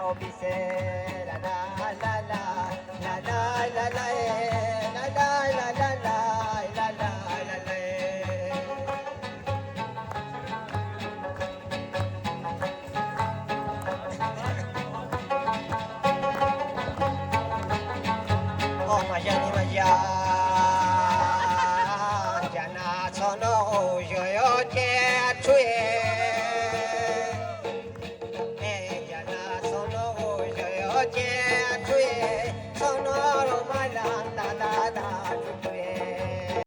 obise la la la la la la la la la la la la la la la oh my god my god jana sono yo yo che chui che chui sono lo mai la la la la